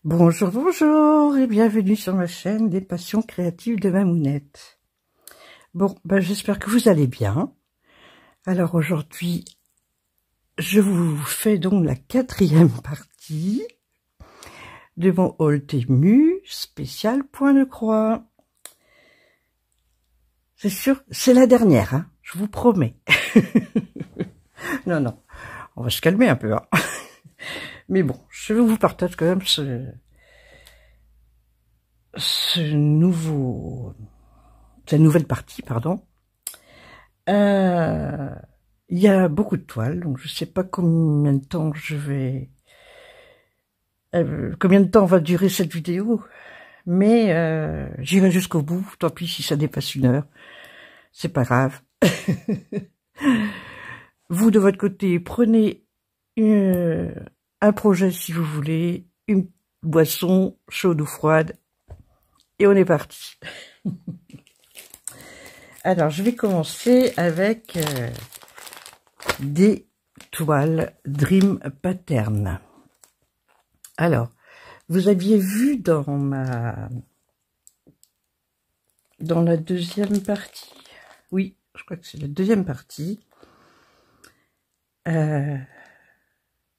Bonjour, bonjour et bienvenue sur ma chaîne des passions créatives de Mamounette. Bon, j'espère que vous allez bien. Alors aujourd'hui, je vous fais donc la 4e partie de mon haul Temu spécial point de croix. C'est sûr, c'est la dernière, hein, je vous promets. Non, on va se calmer un peu, hein. Mais bon, je vous partage quand même cette nouvelle partie, pardon. Il y a beaucoup de toiles, donc je sais pas combien de temps combien de temps va durer cette vidéo, mais j'irai jusqu'au bout. Tant pis si ça dépasse 1 heure, c'est pas grave. Vous de votre côté, prenez un projet si vous voulez, une boisson chaude ou froide, et on est parti. Alors, je vais commencer avec des toiles Dream Pattern. Alors, vous aviez vu dans la 2e partie, oui, je crois que c'est la 2e partie,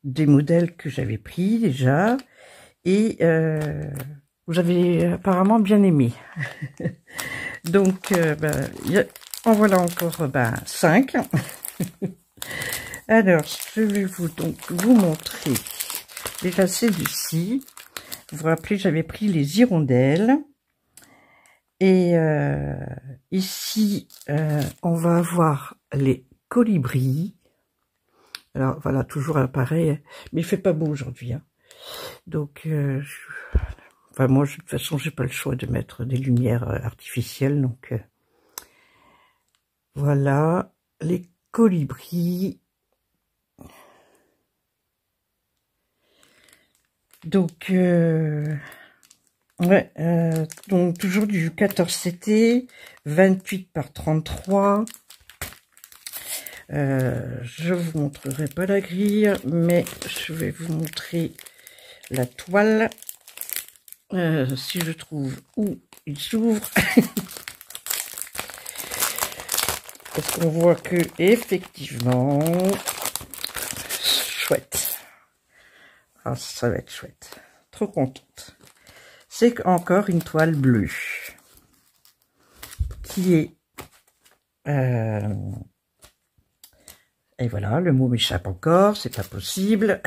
des modèles que j'avais pris déjà, et vous avez apparemment bien aimé. Donc, en voilà encore 5. Alors, je vais vous montrer. Déjà, celui-ci. Vous vous rappelez, j'avais pris les hirondelles. Et ici, on va avoir les colibris. Alors, voilà, toujours pareil. Mais il fait pas beau aujourd'hui, hein. Donc, moi, de toute façon, j'ai pas le choix de mettre des lumières artificielles, donc voilà les colibris. Donc, donc toujours du 14 CT, 28 par 33. Je vous montrerai pas la grille, mais je vais vous montrer la toile. Si je trouve où il s'ouvre. Parce qu'on voit que effectivement chouette. Ah, ça va être chouette. Trop contente. C'est encore une toile bleue qui est et voilà, le mot m'échappe encore, c'est pas possible.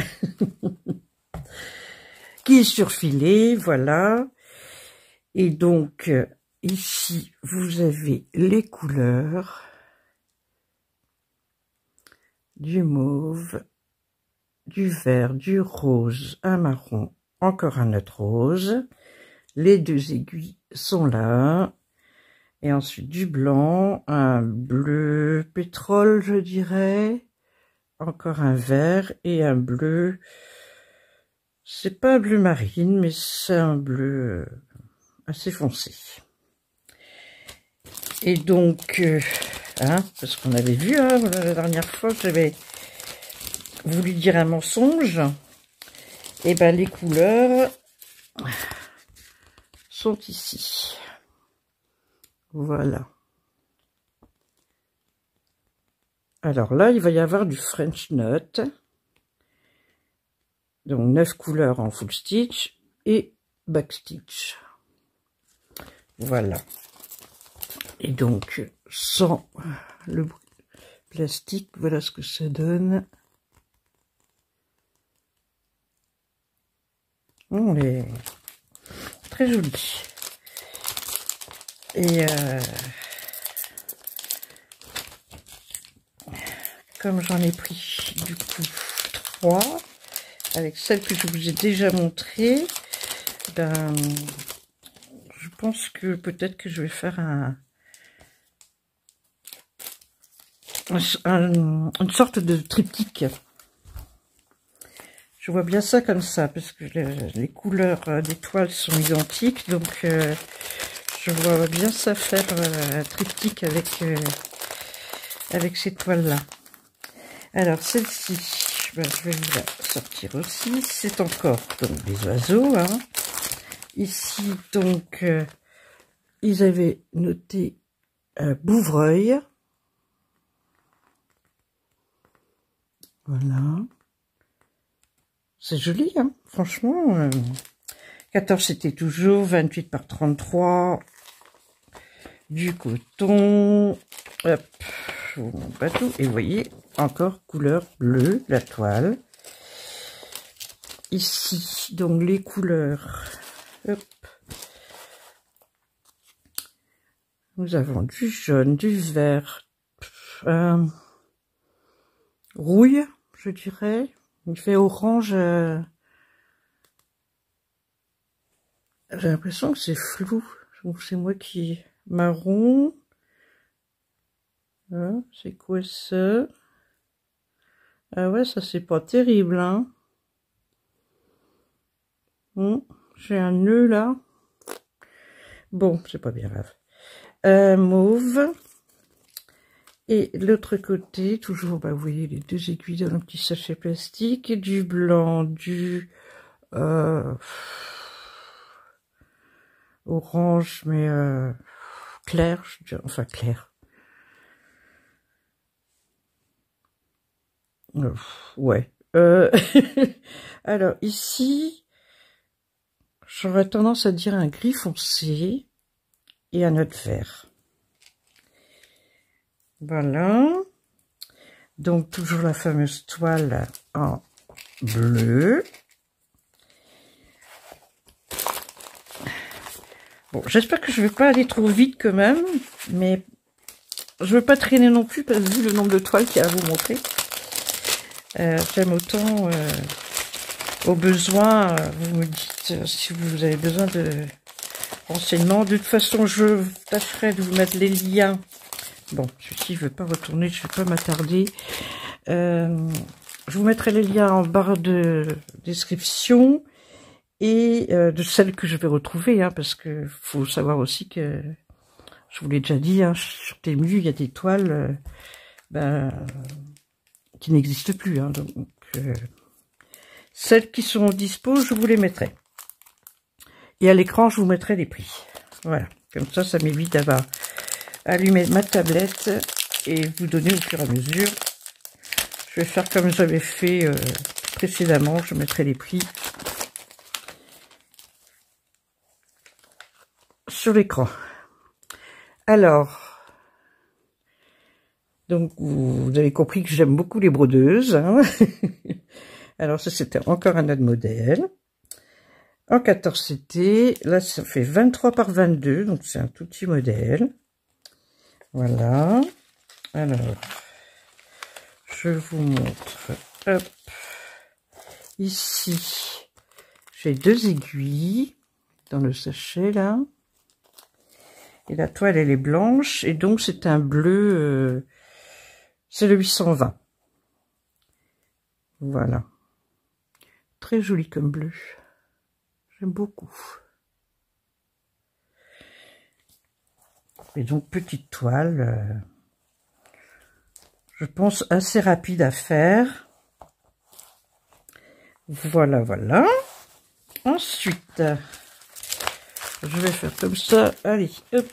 Qui est surfilé, voilà. Et donc, ici, vous avez les couleurs du mauve, du vert, du rose, un marron, encore un autre rose. Les 2 aiguilles sont là. Et ensuite, du blanc, un bleu pétrole, je dirais. Encore un vert et un bleu. C'est pas un bleu marine, mais c'est un bleu assez foncé. Et donc, parce qu'on avait vu, la dernière fois, j'avais voulu dire un mensonge. Et les couleurs sont ici. Voilà. Alors là, il va y avoir du French Knot. Donc 9 couleurs en full stitch et backstitch. Voilà. Et donc, sans le plastique, voilà ce que ça donne. On est très joli. Et comme j'en ai pris du coup 3, avec celle que je vous ai déjà montrée, je pense que peut-être que je vais faire une sorte de triptyque. Je vois bien ça comme ça, parce que les couleurs des toiles sont identiques, donc je vois bien ça faire un triptyque avec ces toiles-là. Alors, celle-ci, ben, je vais vous la sortir aussi. C'est encore donc des oiseaux. Hein. Ici, donc, ils avaient noté Bouvreuil. Voilà. C'est joli, hein, franchement. 14, c'était toujours 28 par 33. Du coton. Hop. Pas tout. Et vous voyez, encore couleur bleue, la toile. Ici, donc les couleurs. Hop. Nous avons du jaune, du vert, rouille, je dirais. Il fait orange. J'ai l'impression que c'est flou. C'est moi qui... Marron. Ah, c'est quoi ça? Ah ouais, ça c'est pas terrible, hein. J'ai un nœud là. Bon, c'est pas bien grave. Mauve. Et l'autre côté, toujours, bah, vous voyez les deux aiguilles dans un petit sachet plastique. Et du blanc, du orange, mais clair, je dirais, enfin clair. Ouais. Alors ici, j'aurais tendance à dire un gris foncé et un autre vert. Voilà. Donc toujours la fameuse toile en bleu. Bon, j'espère que je vais pas aller trop vite quand même, mais je veux pas traîner non plus, parce que vu le nombre de toiles qu'il y a à vous montrer, j'aime autant, au besoin, vous me dites si vous avez besoin de renseignements. De toute façon, je tâcherai de vous mettre les liens. Bon, celui-ci, je ne vais pas retourner, je ne vais pas m'attarder. Je vous mettrai les liens en barre de description et de celles que je vais retrouver, hein, parce que faut savoir aussi que, je vous l'ai déjà dit, hein, sur Temu, il y a des toiles qui n'existent plus. Hein, donc, celles qui sont dispo, je vous les mettrai. Et à l'écran, je vous mettrai les prix. Voilà, comme ça m'évite d'avoir allumé ma tablette et vous donner au fur et à mesure. Je vais faire comme j'avais fait précédemment, je mettrai les prix sur l'écran. Alors, donc vous avez compris que j'aime beaucoup les brodeuses. Hein. Alors ça, c'était encore un autre modèle. En 14 CT, là ça fait 23 par 22, donc c'est un tout petit modèle. Voilà. Alors, je vous montre. Hop. Ici, j'ai deux aiguilles dans le sachet là. Et la toile, elle est blanche. Et donc, c'est un bleu. C'est le 820. Voilà. Très joli comme bleu. J'aime beaucoup. Et donc, petite toile. Je pense assez rapide à faire. Voilà, voilà. Ensuite, je vais faire comme ça. Allez, hop.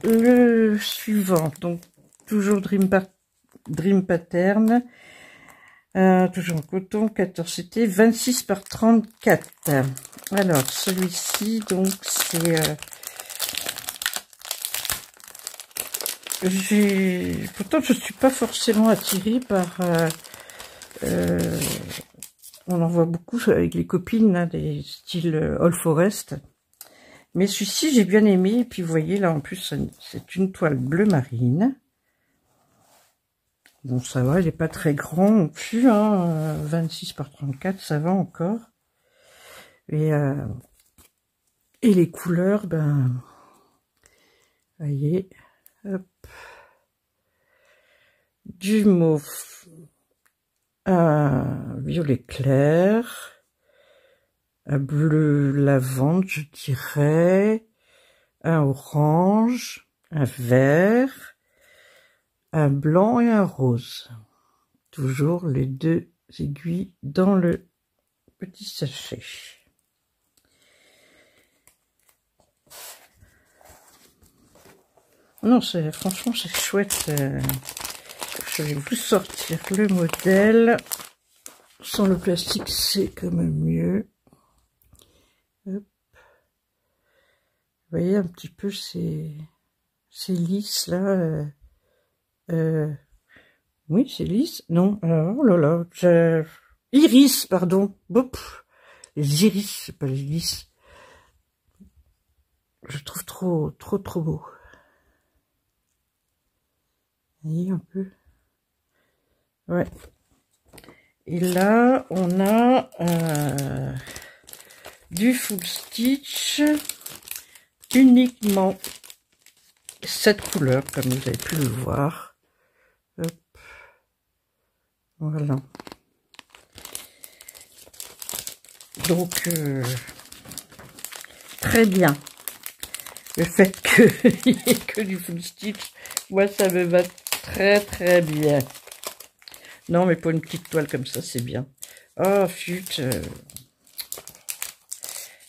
Le suivant. Donc, toujours Dream Pattern. Toujours en coton, 14 CT, 26 par 34. Alors, celui-ci, donc, c'est... Pourtant, je suis pas forcément attirée par... on en voit beaucoup avec les copines, là, des styles All Forest. Mais celui-ci, j'ai bien aimé. Et puis, vous voyez, là, en plus, c'est une toile bleu marine. Bon, ça va, il n'est pas très grand non plus, hein, 26 par 34, ça va encore. Et les couleurs, ben, voyez, hop. Du mauve, un violet clair, un bleu lavande, je dirais, un orange, un vert, un blanc et un rose. Toujours les 2 aiguilles dans le petit sachet. Non, franchement c'est chouette. Je vais vous sortir le modèle. Sans le plastique, c'est quand même mieux. Hop. Vous voyez un petit peu ces lisses là. Oui, c'est lisse. Non, oh là là. Iris, pardon. Hop. Les iris, c'est pas les lisses. Je trouve trop beau. Vous voyez un peu. Ouais. Et là, on a du full stitch, uniquement cette couleur, comme vous avez pu le voir. Hop. Voilà. Donc, très bien. Le fait qu'il n'y ait que du full stitch, moi, ça me va très bien. Non, mais pour une petite toile comme ça, c'est bien. Oh, flûte.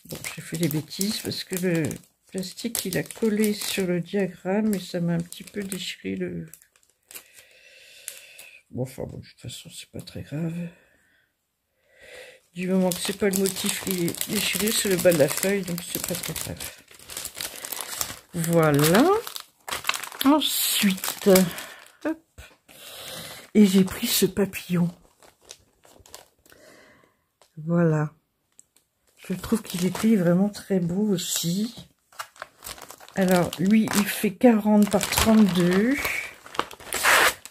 Bon, j'ai fait des bêtises parce que le plastique, il a collé sur le diagramme et ça m'a un petit peu déchiré le... Bon, enfin, bon, de toute façon, c'est pas très grave. Du moment que c'est pas le motif qui est déchiré, c'est le bas de la feuille, donc c'est pas très grave. Voilà. Ensuite, hop. Et j'ai pris ce papillon. Voilà. Je trouve qu'il était vraiment très beau aussi. Alors, lui, il fait 40 par 32.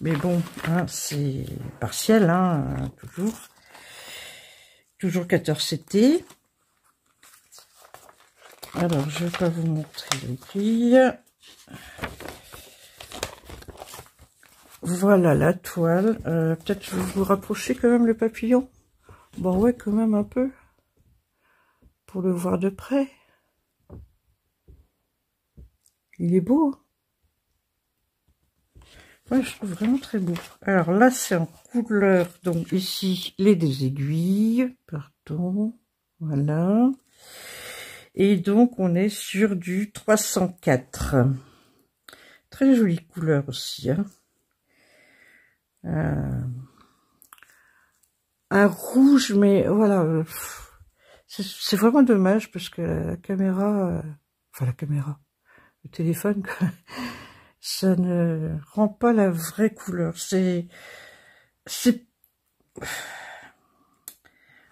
Mais bon, hein, c'est partiel, hein, toujours. Toujours 14 CT. Alors, je vais pas vous montrer les grilles. Voilà la toile. Peut-être je vais vous rapprocher quand même le papillon. Bon, ouais, quand même un peu. Pour le voir de près. Il est beau. Ouais, je trouve vraiment très beau. Alors là, c'est en couleur. Donc ici, les 2 aiguilles. Pardon. Voilà. Et donc, on est sur du 304. Très jolie couleur aussi. Hein. Un rouge, mais voilà. C'est vraiment dommage parce que la caméra... enfin, la caméra. Le téléphone, ça ne rend pas la vraie couleur. C'est...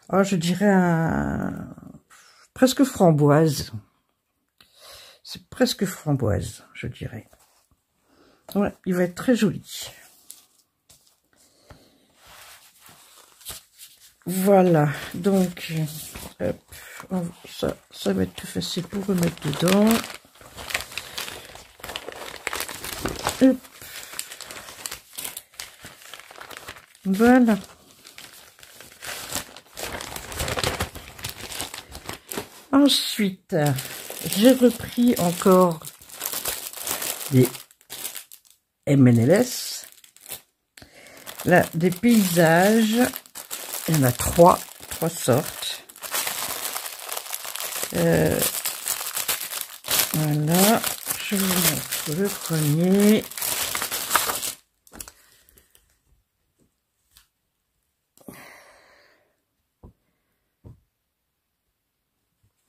Oh, je dirais presque framboise. C'est presque framboise, je dirais. Ouais, il va être très joli. Voilà, donc, hop, ça va être plus facile pour remettre dedans. Hop. Voilà. Ensuite, j'ai repris encore des MNLS. Là, des paysages. Il y en a trois sortes. Voilà, je vous montre le premier.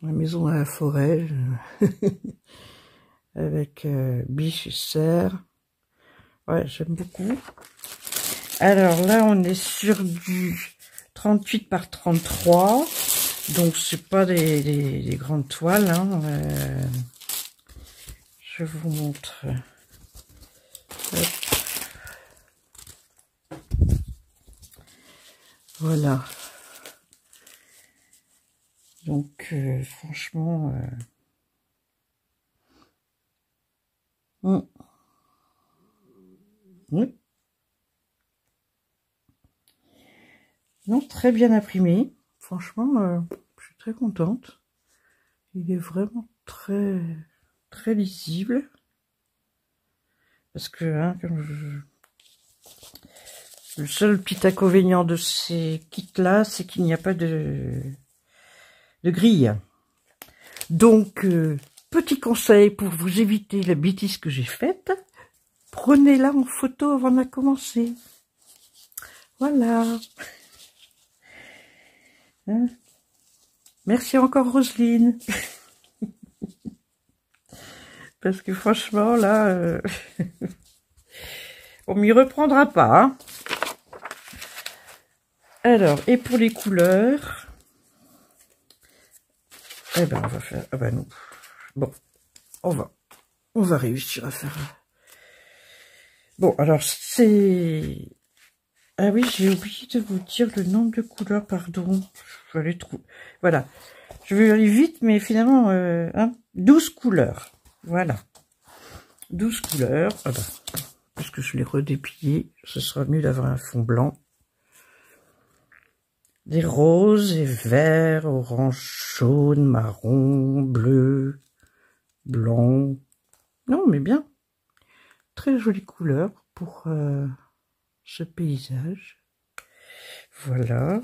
La maison à la forêt, avec biche et cerf. Ouais, j'aime beaucoup. Alors là, on est sur du 38 par 33. Donc, c'est pas des grandes toiles. Hein. Je vous montre. Hop. Voilà. Donc, franchement, Mm. Oui. Non, très bien imprimé. Franchement, je suis très contente. Il est vraiment très lisible. Parce que, hein, le seul petit inconvénient de ces kits-là, c'est qu'il n'y a pas de grille. Donc, petit conseil pour vous éviter la bêtise que j'ai faite, prenez-la en photo avant de commencer. Voilà. Hein? Merci encore Roselyne. Parce que franchement, là, on m'y reprendra pas. Hein. Alors, et pour les couleurs, eh ben, on va faire... Ah ben non. Bon, on va réussir à faire... Bon, alors, c'est... Ah oui, j'ai oublié de vous dire le nombre de couleurs, pardon. Je vais aller trouver... Voilà. Je vais aller vite, mais finalement, 12 couleurs. Voilà. 12 couleurs. Ah ben, puisque je l'ai redéplié, ce sera mieux d'avoir un fond blanc. Des roses et verts, orange, jaune, marron, bleu, blanc. Non, mais bien. Très jolie couleur pour ce paysage. Voilà.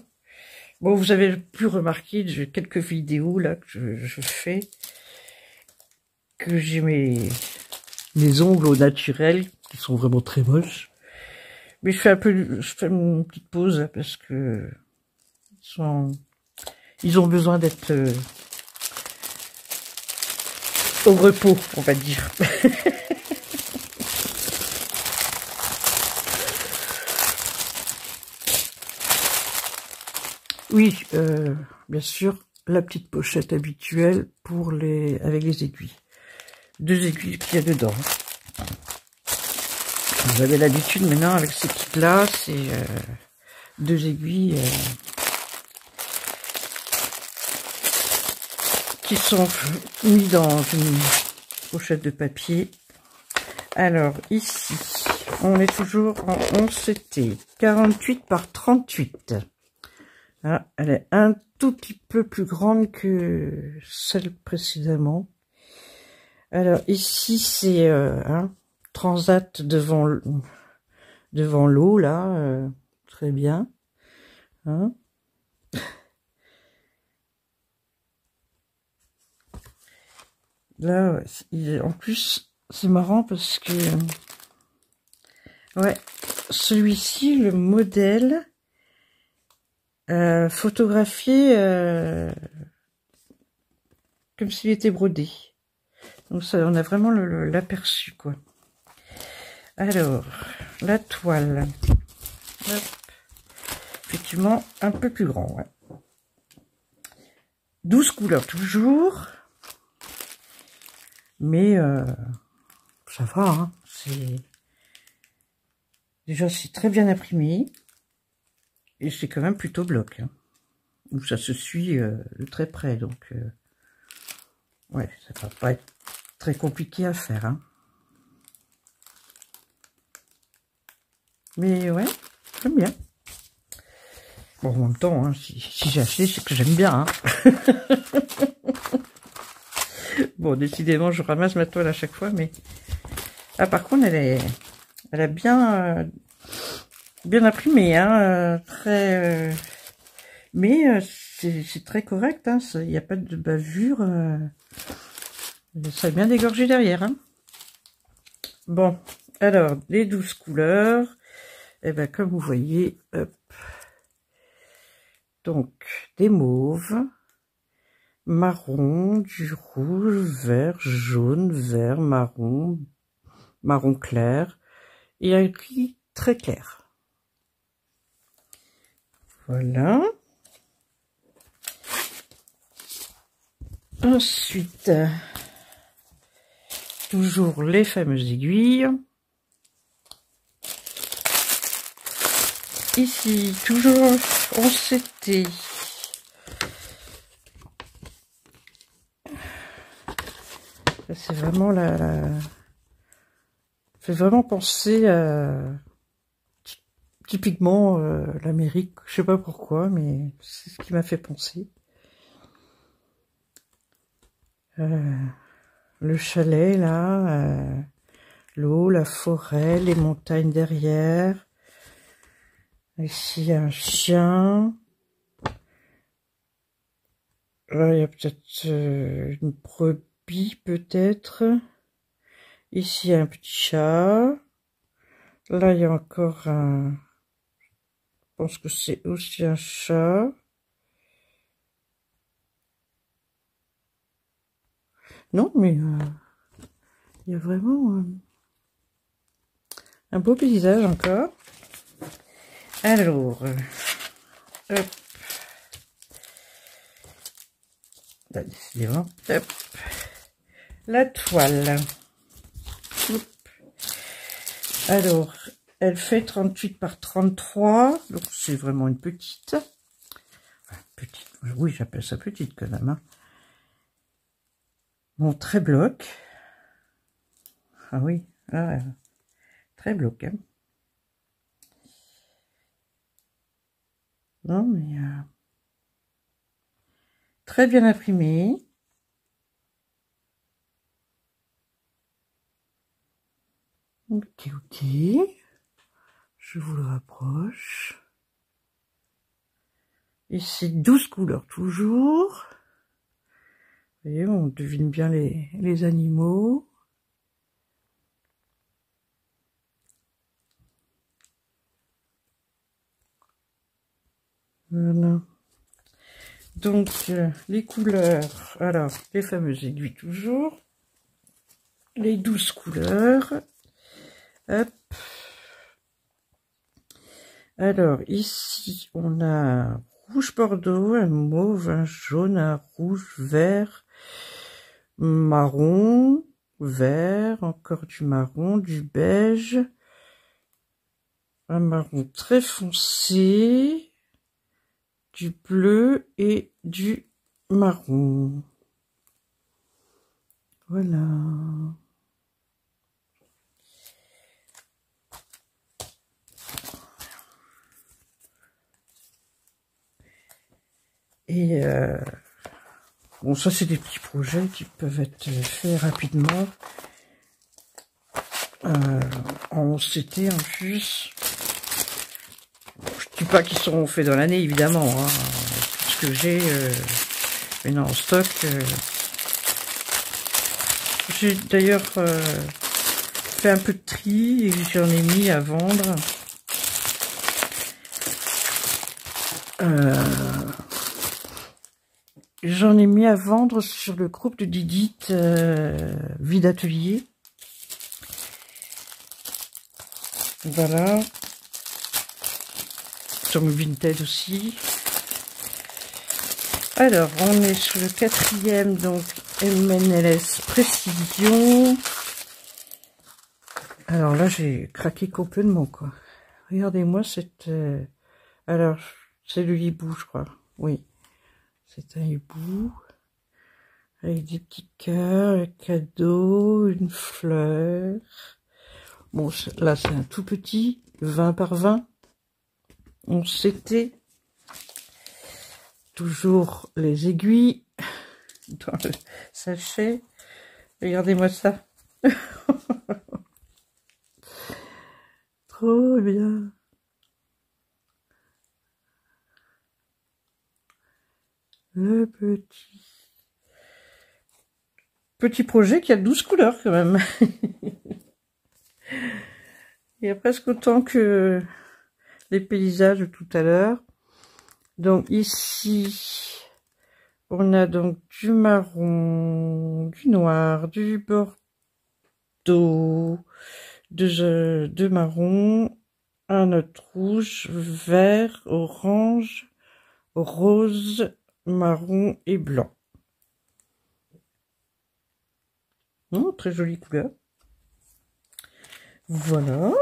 Bon, vous avez pu remarquer, j'ai quelques vidéos là que je fais, que j'ai mes ongles au naturel, qui sont vraiment très moches. Mais je fais une petite pause là, parce que ils ont besoin d'être au repos, on va dire. Oui, bien sûr, la petite pochette habituelle pour avec les aiguilles. 2 aiguilles qu'il y a dedans. Vous avez l'habitude maintenant avec ces kits-là, c'est 2 aiguilles qui sont mis dans une pochette de papier. Alors ici, on est toujours en 11 CT, 48 par 38. Ah, elle est un tout petit peu plus grande que celle précédemment. Alors ici c'est transat devant l'eau là, très bien. Hein. Là, en plus c'est marrant parce que ouais, celui-ci, le modèle photographié comme s'il était brodé. Donc ça, on a vraiment l'aperçu quoi. Alors, la toile. Hop. Effectivement, un peu plus grand. Ouais. 12 couleurs toujours. Mais ça va, hein. Déjà, c'est très bien imprimé. Et c'est quand même plutôt bloc. Hein. Donc ça se suit de très près. Donc, ouais, ça va pas être très compliqué à faire. Hein. Mais ouais, j'aime bien. Bon, en même temps, hein, si j'ai acheté, c'est que j'aime bien. Hein. Bon, décidément, je ramasse ma toile à chaque fois, mais... Ah, par contre, elle a bien imprimé, hein, très... Mais c'est très correct, hein, il n'y a pas de bavure. Ça a bien dégorgé derrière. Hein. Bon, alors, les 12 couleurs, et ben comme vous voyez, hop. Donc, des mauves, marron, du rouge, vert, jaune, vert, marron, marron clair, et un gris très clair. Voilà. Ensuite, toujours les fameuses aiguilles. Ici, toujours en CT. C'est vraiment fait vraiment penser à typiquement l'Amérique. Je sais pas pourquoi, mais c'est ce qui m'a fait penser. Le chalet là, l'eau, la forêt, les montagnes derrière. Ici, il y a un chien. Là, il y a peut-être une brebis, peut-être. Ici, il y a un petit chat. Là, il y a encore un... Je pense que c'est aussi un chat. Non, mais il y a vraiment un beau paysage encore. Alors, hop. Là, décidément, hop. La toile. Hop. Alors, elle fait 38 par 33, donc c'est vraiment une petite. Enfin, petite, oui, j'appelle ça petite quand même. Hein. Bon, très bloc. Ah oui, là, très bloc. Hein. Non, mais très bien imprimé. Ok, ok. Je vous le rapproche. Ici, 12 couleurs toujours. Vous voyez, on devine bien les animaux. Voilà. Donc, les couleurs, alors, les fameuses aiguilles toujours. Les 12 couleurs. Hop. Alors, ici, on a un rouge bordeaux, un mauve, un jaune, un rouge, vert, marron, vert, encore du marron, du beige, un marron très foncé, du bleu et du marron. Voilà. Et bon, ça c'est des petits projets qui peuvent être faits rapidement. En CT en plus. Je dis pas qu'ils seront faits dans l'année évidemment. Hein. Tout ce que j'ai maintenant en stock. J'ai d'ailleurs fait un peu de tri et j'en ai mis à vendre. J'en ai mis à vendre sur le groupe de Didit Vie d'atelier. Voilà. Sur mon Vinted aussi. Alors, on est sur le 4e, donc MNLS Précision. Alors là, j'ai craqué complètement, quoi. Regardez-moi cette... alors, c'est le hibou, je crois. Oui. C'est un hibou. Avec des petits cœurs, un cadeau, une fleur. Bon, là, c'est un tout petit, 20 par 20. On s'était toujours les aiguilles dans le sachet. Regardez-moi ça. Trop bien. Le petit projet qui a 12 couleurs quand même. Il y a presque autant que les paysages de tout à l'heure. Donc ici, on a donc du marron, du noir, du bordeaux, de marron, un autre rouge, vert, orange, rose, marron et blanc. Très jolie couleur. Voilà.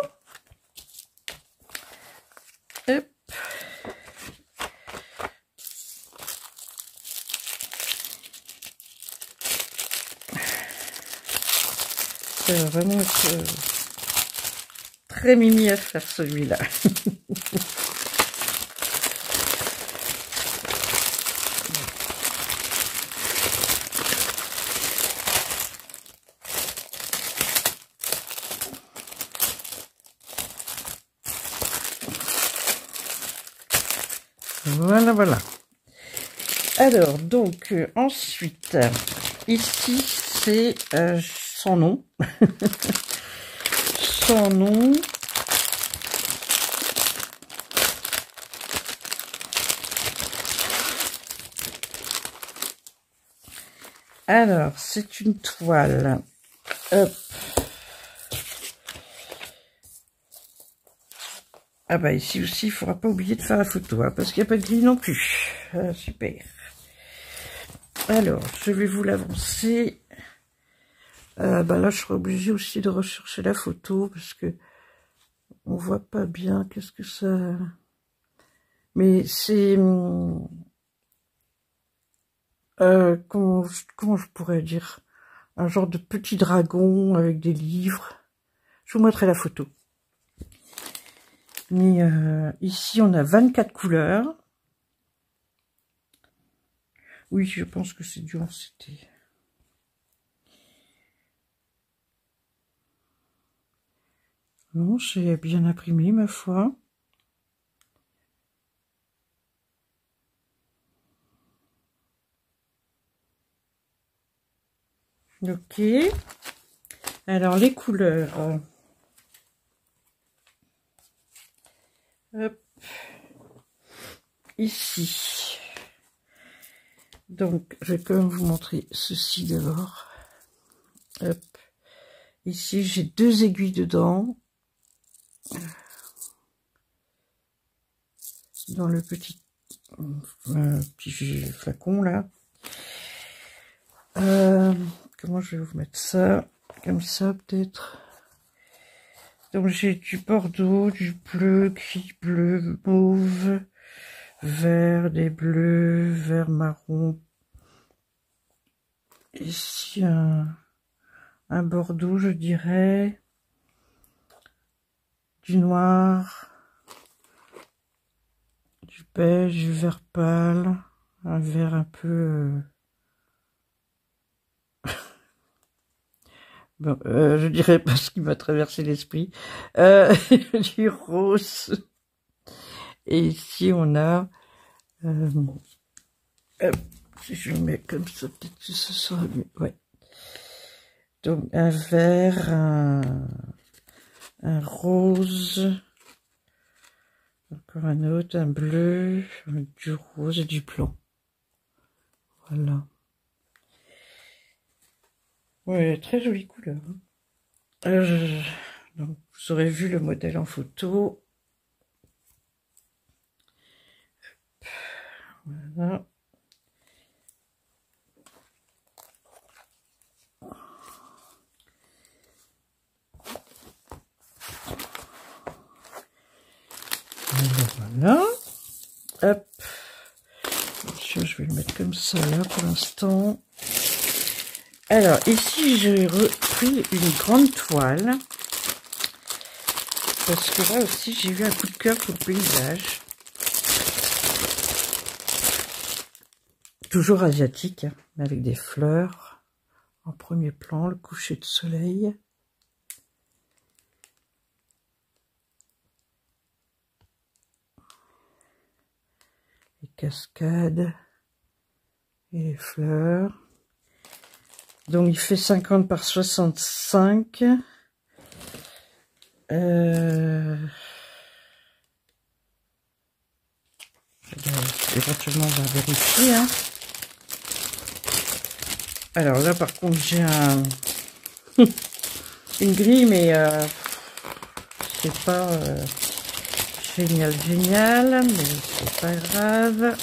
Hop. Ça va vraiment être très mimi à faire celui-là. Voilà, voilà. Alors, donc, ensuite, ici, c'est son nom. Son nom. Alors, c'est une toile. Hop. Ah bah ici aussi, il ne faudra pas oublier de faire la photo, hein, parce qu'il n'y a pas de grille non plus. Ah, super. Alors, je vais vous l'avancer. Bah là, je serai obligée aussi de rechercher la photo, parce que on voit pas bien qu'est-ce que ça... Mais c'est... comment je pourrais dire? Un genre de petit dragon avec des livres. Je vous montrerai la photo. Mais ici, on a 24 couleurs. Oui, je pense que c'est du c'était. Non, c'est bien imprimé, ma foi. Ok. Alors, les couleurs. Hop. Ici. Donc, je vais quand même vous montrer ceci d'abord. Hop. Ici, j'ai 2 aiguilles dedans. Dans le petit flacon, là. Comment je vais vous mettre ça? Comme ça, peut-être. Donc, j'ai du bordeaux, du bleu, gris, bleu, mauve, vert, des bleus, vert marron. Ici, un bordeaux, je dirais. Du noir. Du beige, du vert pâle. Un vert un peu... Bon, je dirais pas ce qui m'a traversé l'esprit. Du rose. Et ici, on a... si je le mets comme ça, peut-être que ce sera mieux. Ouais. Donc, un vert, un rose, encore un autre, un bleu, du rose et du blanc. Voilà. Ouais, très jolie couleur. Donc, vous aurez vu le modèle en photo. Voilà. Voilà. Hop. Je vais le mettre comme ça là pour l'instant. Alors ici j'ai repris une grande toile. Parce que là aussi j'ai eu un coup de cœur pour le paysage. Toujours asiatique, hein, mais avec des fleurs. En premier plan, le coucher de soleil. Les cascades. Et les fleurs. Donc il fait 50 par 65. Éventuellement on va vérifier. Hein. Alors là par contre j'ai une grille, mais c'est pas génial, mais c'est pas grave.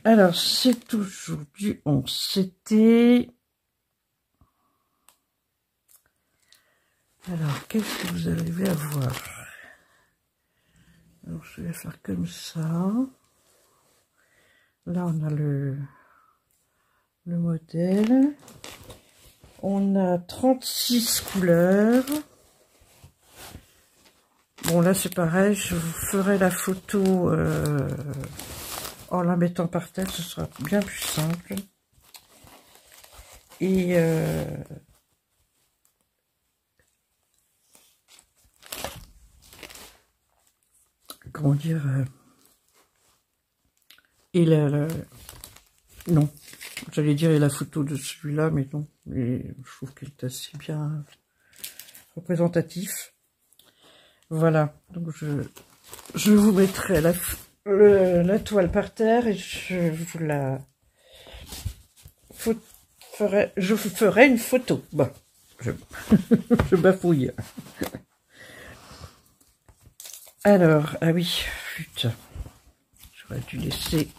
Alors, c'est toujours du 11. C'était... Alors, qu'est-ce que vous arrivez à voir? Alors, je vais faire comme ça. Là, on a le modèle. On a 36 couleurs. Bon, là, c'est pareil. Je vous ferai la photo en la mettant par terre. Ce sera bien plus simple. Et comment dire, et non, j'allais dire la photo de celui-là, mais non, et je trouve qu'il est assez bien représentatif. Voilà, donc je vous mettrai la toile par terre et je vous ferai une photo. Bon, je bafouille. Alors, ah oui, putain, j'aurais dû laisser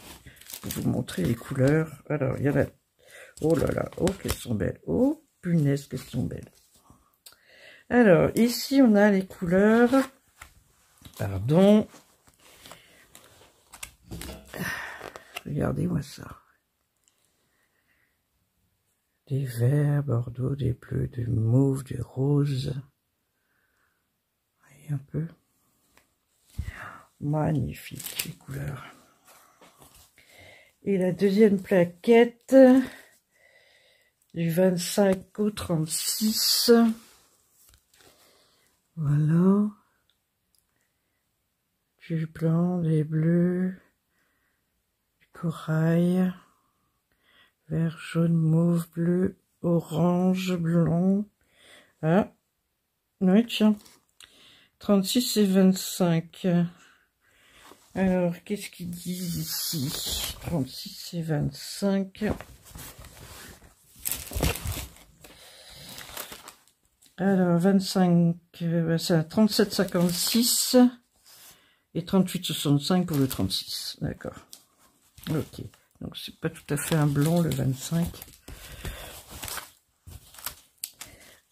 pour vous montrer les couleurs. Alors, il y en a, oh là là, oh qu'elles sont belles, oh punaise qu'elles sont belles. Alors, ici on a les couleurs, pardon, regardez-moi ça. Des verts, bordeaux, des bleus, des mauves, des roses. Voyez un peu. Magnifique les couleurs. Et la deuxième plaquette, du 25 au 36. Voilà. Du blanc, des bleus, du corail, vert, jaune, mauve, bleu, orange, blanc. Ah, oui, tiens. 36 et 25. Alors, qu'est-ce qu'ils disent ici? 36 et 25. Alors, 25, c'est 37,56 et 38,65 pour le 36. D'accord. Ok. Donc, c'est pas tout à fait un blond, le 25.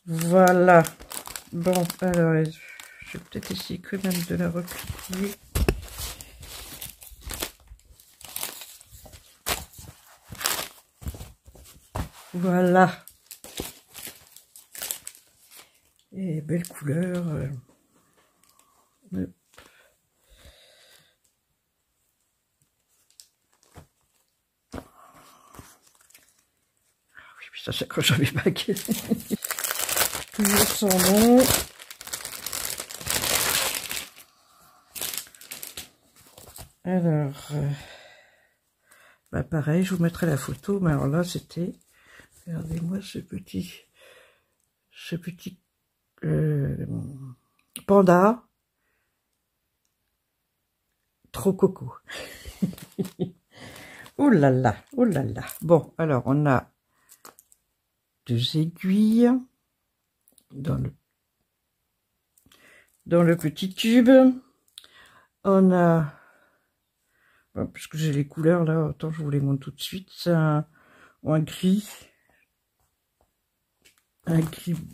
Voilà. Bon, alors, je vais peut-être essayer quand même de la replier. Voilà. Et belle couleur. Oui, puis ça s'accroche à mes bagues. Toujours son nom. Alors, bah pareil, je vous mettrai la photo, mais alors là, c'était, regardez-moi ce petit panda, trop coco. Oh là là, oh là là. Bon, alors, on a 2 aiguilles dans le petit tube. On a, bon, puisque j'ai les couleurs là, autant je vous les montre tout de suite. C'est un gris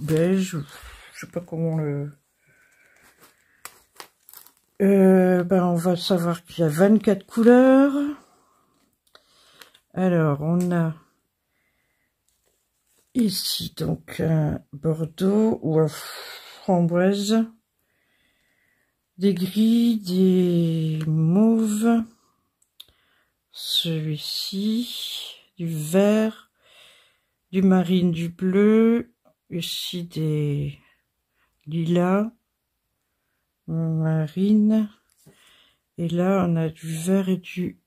beige, je sais pas comment le... ben on va savoir qu'il y a 24 couleurs. Alors, on a ici donc un bordeaux ou un framboise, des gris, des mauves, celui-ci, du vert, du marine, du bleu, ici des lilas, marine, et là on a du vert et du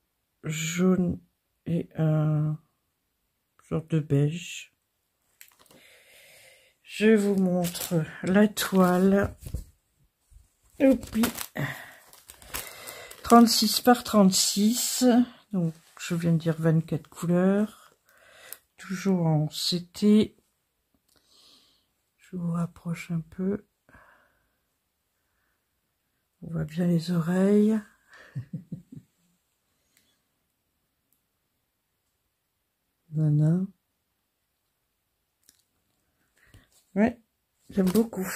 jaune et un genre de beige. Je vous montre la toile. Et puis 36 par 36, donc je viens de dire 24 couleurs, toujours en CT. Je vous rapproche un peu. On voit bien les oreilles. Voilà. Ouais, j'aime beaucoup.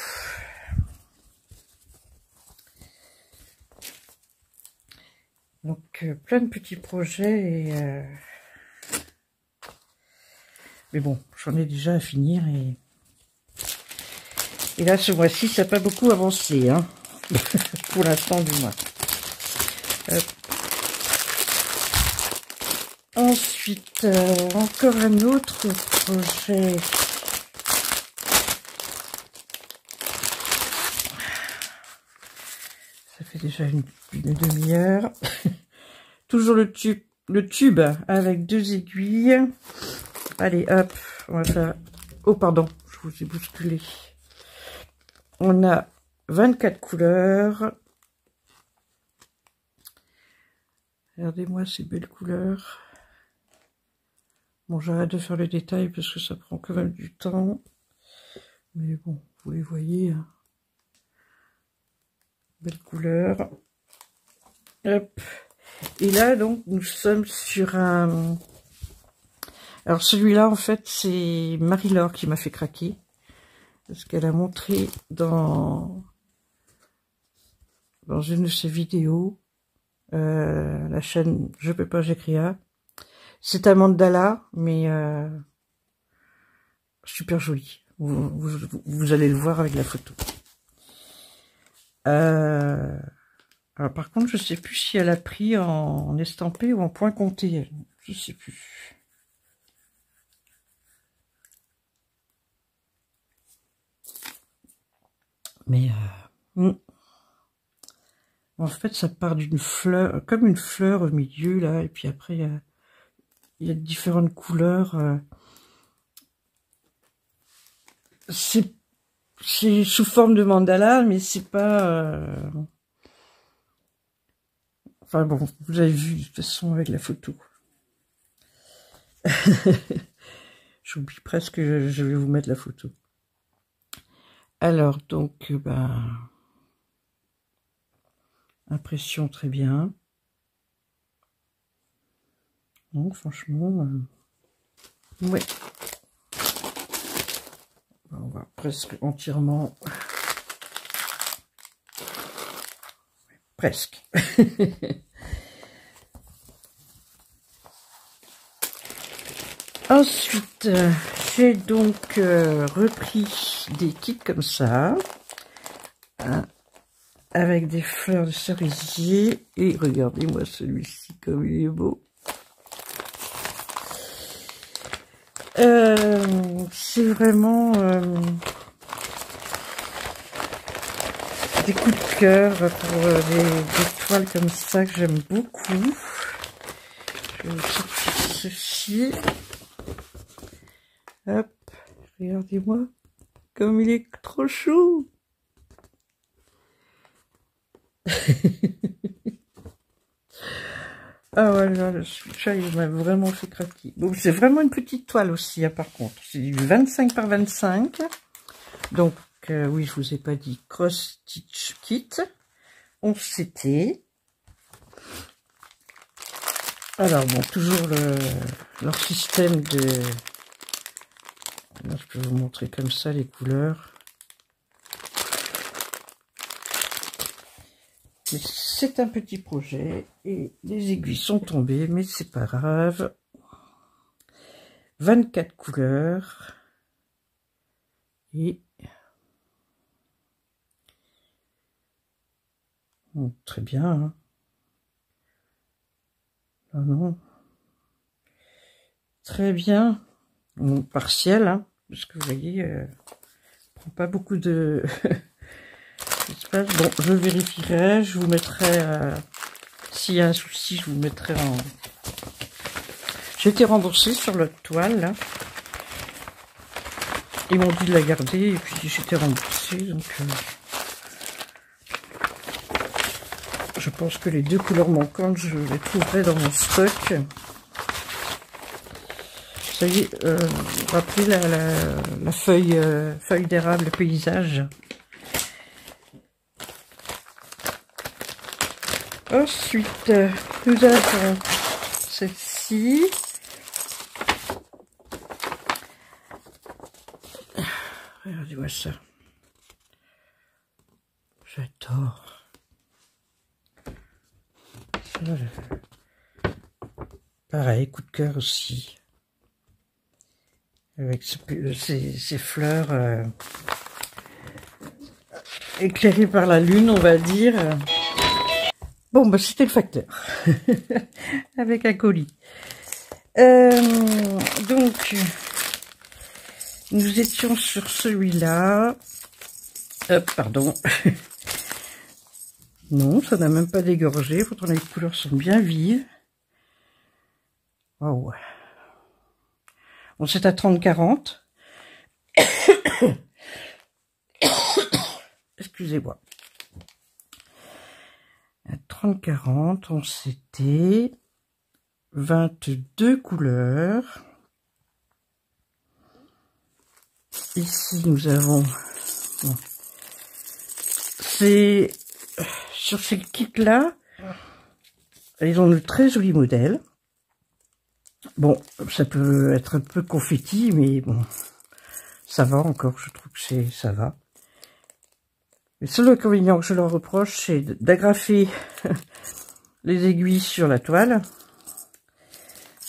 Donc, plein de petits projets. Mais bon, j'en ai déjà à finir. Et là, ce mois-ci, ça n'a pas beaucoup avancé. Hein. Pour l'instant, du moins. Ensuite, encore un autre projet. Ça fait déjà une demi-heure. Toujours le tube avec 2 aiguilles. Allez, hop, on va faire... Oh, pardon, je vous ai bousculé. On a 24 couleurs. Regardez-moi ces belles couleurs. Bon, j'arrête de faire le détail parce que ça prend quand même du temps. Mais bon, vous les voyez. Hein. Belle couleur. Hop. Et là, donc, nous sommes sur un... Alors, celui-là, en fait, c'est Marie-Laure qui m'a fait craquer. Parce qu'elle a montré dans une de ses vidéos, la chaîne Je peux pas, j'écris à. C'est un mandala, mais super joli. Vous allez le voir avec la photo. Alors, par contre, je sais plus si elle a pris en estampé ou en point compté. Je sais plus. Mais en fait, ça part d'une fleur, comme une fleur au milieu là, et puis après il y a différentes couleurs. C'est sous forme de mandala, mais c'est pas. Enfin bon, vous avez vu de toute façon avec la photo. J'oublie presque que je vais vous mettre la photo. Alors, donc, impression très bien. Donc, franchement, ouais. On va presque entièrement... Presque. Ensuite, j'ai donc repris des kits comme ça, hein, avec des fleurs de cerisier. Et regardez-moi celui-ci, comme il est beau. C'est vraiment des coups de cœur pour des toiles comme ça que j'aime beaucoup. Je vais vous sortir ceci. Hop, regardez-moi, comme il est trop chaud. Ah voilà, celui-là, il m'a vraiment fait craquer. Bon, c'est vraiment une petite toile aussi, hein, par contre. C'est du 25 par 25. Donc, oui, je vous ai pas dit Cross Stitch Kit. 11 CT. Alors, bon, toujours leur système de... Là, je peux vous montrer comme ça les couleurs. C'est un petit projet et les aiguilles sont tombées, mais c'est pas grave. 24 couleurs et bon, très bien. Hein. Ah non, très bien. Bon, partiel, hein, parce que vous voyez, prend pas beaucoup de espace. Bon, je vérifierai, je vous mettrai, s'il y a un souci, je vous mettrai en... J'ai été remboursée sur l'autre toile, là. Ils m'ont dit de la garder, et puis j'étais remboursée, donc... je pense que les 2 couleurs manquantes, je les trouverai dans mon stock. Ça y est, rappelez la feuille d'érable paysage. Ensuite, nous avons celle-ci. Regardez-moi ça. J'adore. Pareil, coup de cœur aussi. Avec ces fleurs éclairées par la lune, on va dire. Bon, bah c'était le facteur. Avec un colis. Donc, nous étions sur celui-là. Pardon. Non, ça n'a même pas dégorgé. Pourtant, les couleurs sont bien vives. Oh ouais. Bon, c'est à 30-40. Excusez-moi. À 30-40, on s'était 22 couleurs. Ici, nous avons... Bon, c'est... Sur ces kits-là, ils ont de très jolis modèles. Bon, ça peut être un peu confetti, mais bon, ça va encore, je trouve que ça va. Le seul inconvénient que je leur reproche, c'est d'agrafer les aiguilles sur la toile.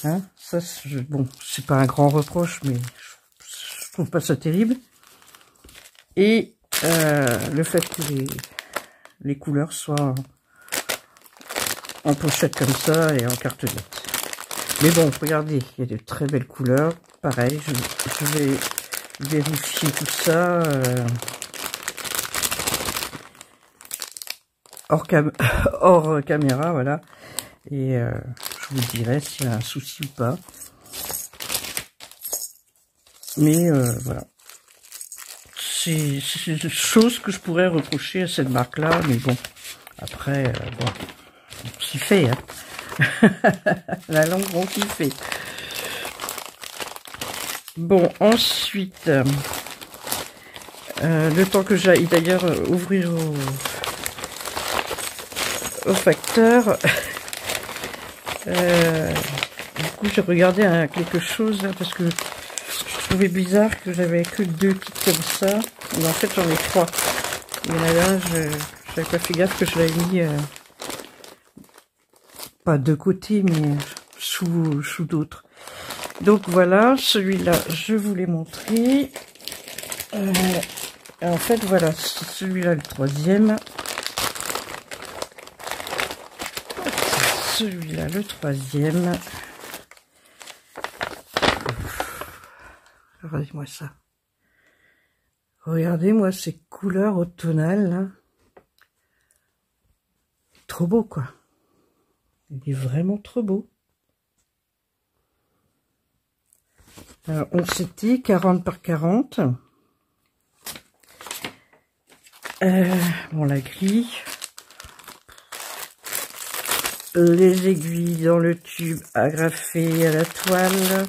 Hein, ça, bon, c'est pas un grand reproche, mais je trouve pas ça terrible. Et le fait que les couleurs soient en pochette comme ça et en cartonnette. Mais bon, regardez, il y a de très belles couleurs. Pareil, je vais vérifier tout ça hors caméra, voilà. Et je vous dirai s'il y a un souci ou pas. Mais voilà. C'est une chose que je pourrais reprocher à cette marque-là, mais bon, après, bon, on s'y fait, hein. La langue, on s'y fait. Bon, ensuite, le temps que j'aille d'ailleurs ouvrir au facteur, du coup, j'ai regardé quelque chose, hein, parce que je trouvais bizarre que j'avais que 2 kits comme ça. Mais en fait, j'en ai 3. Il y en a là, j'avais pas fait gaffe que je l'avais mis pas de côté, mais sous d'autres. Donc voilà, celui-là, je vous l'ai montré. En fait, voilà, celui-là, le 3e. Celui-là, le 3e. Regardez-moi ça. Regardez-moi ces couleurs automnales, là. Trop beau, quoi. Il est vraiment trop beau. Alors, on s'était 40 par 40. Bon, la grille. Les aiguilles dans le tube agrafées à la toile.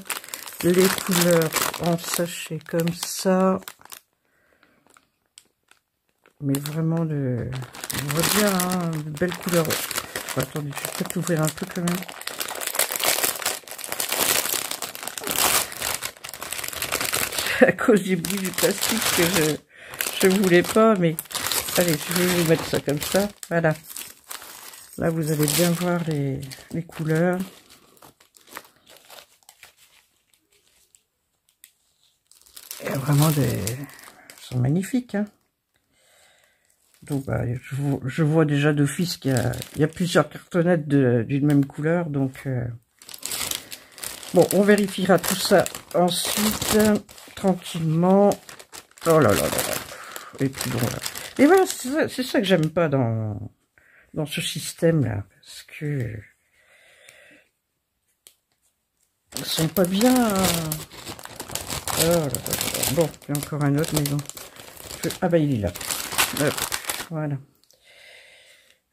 Les couleurs en sachet comme ça. Mais vraiment on voit bien, hein, de belles couleurs. Bon, attendez, je vais peut-être ouvrir un peu quand même. À cause du bruit du plastique que je voulais pas, mais allez, je vais vous mettre ça comme ça. Voilà. Là, vous allez bien voir les couleurs. Et vraiment elles sont magnifiques, hein. Donc, bah, je vois déjà d'office qu'il y a plusieurs cartonnettes d'une même couleur. Donc, bon, on vérifiera tout ça ensuite, tranquillement. Oh là là là là. Et puis bon, là. Et voilà, c'est ça que j'aime pas dans ce système-là. Parce que ils sont pas bien. Oh là là là. Bon, il y a encore un autre, mais bon. Ah bah, il est là. Hop. Voilà. Vous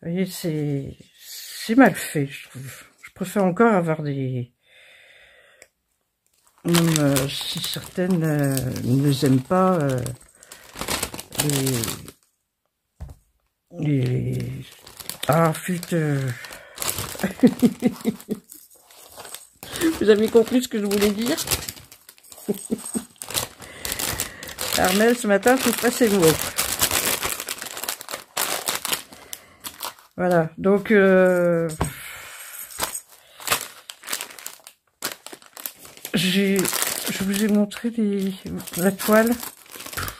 voyez, c'est mal fait, je trouve. Je préfère encore avoir des... Même si certaines ne les aiment pas, Ah, flûte... Vous avez compris ce que je voulais dire? Armel, ce matin, je trouve pas ses mots. Voilà, donc je vous ai montré la toile.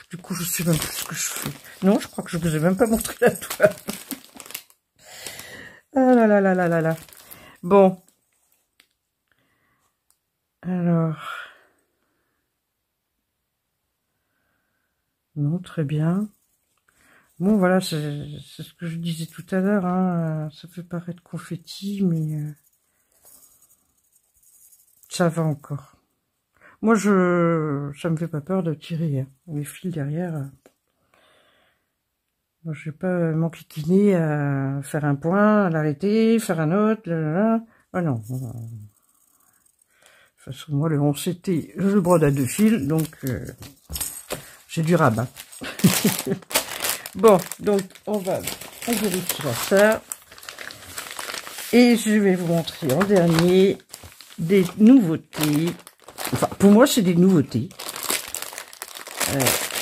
Du coup, je sais même plus ce que je fais. Non, je crois que je vous ai même pas montré la toile. Ah là là là là là là. Bon. Alors. Non, très bien. Bon, voilà, c'est ce que je disais tout à l'heure. Hein. Ça fait paraître confetti, mais ça va encore. Moi, ça me fait pas peur de tirer. Hein. Les fils derrière. Moi, je vais pas m'enquiquiner à faire un point, à l'arrêter, faire un autre. Là. Ah non. De toute façon, moi, le 11 c'était le brode à 2 fils, donc j'ai du rabat. Bon, donc on vérifiera ça. Et je vais vous montrer en dernier des nouveautés. Enfin, pour moi, c'est des nouveautés.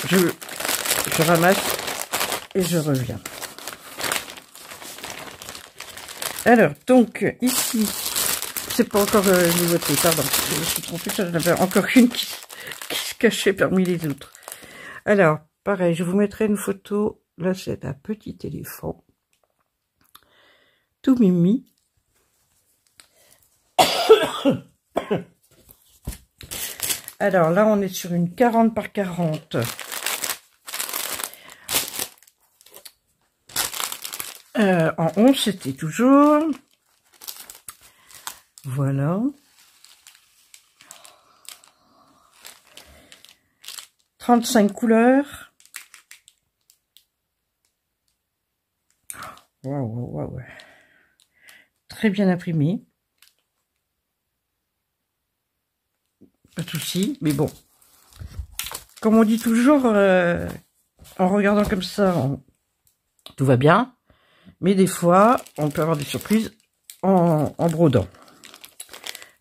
Je ramasse et je reviens. Alors, donc, ici, c'est pas encore une nouveauté, pardon. Je me suis trompée, j'en avais encore une qui se cachait parmi les autres. Alors, pareil, je vous mettrai une photo. Là, c'est un petit éléphant. Tout mimi. Alors là, on est sur une 40 par 40. En 11, c'était toujours. Voilà. 35 couleurs. Waouh. Très bien imprimé. Pas de souci, mais bon. Comme on dit toujours, en regardant comme ça, tout va bien. Mais des fois, on peut avoir des surprises en brodant.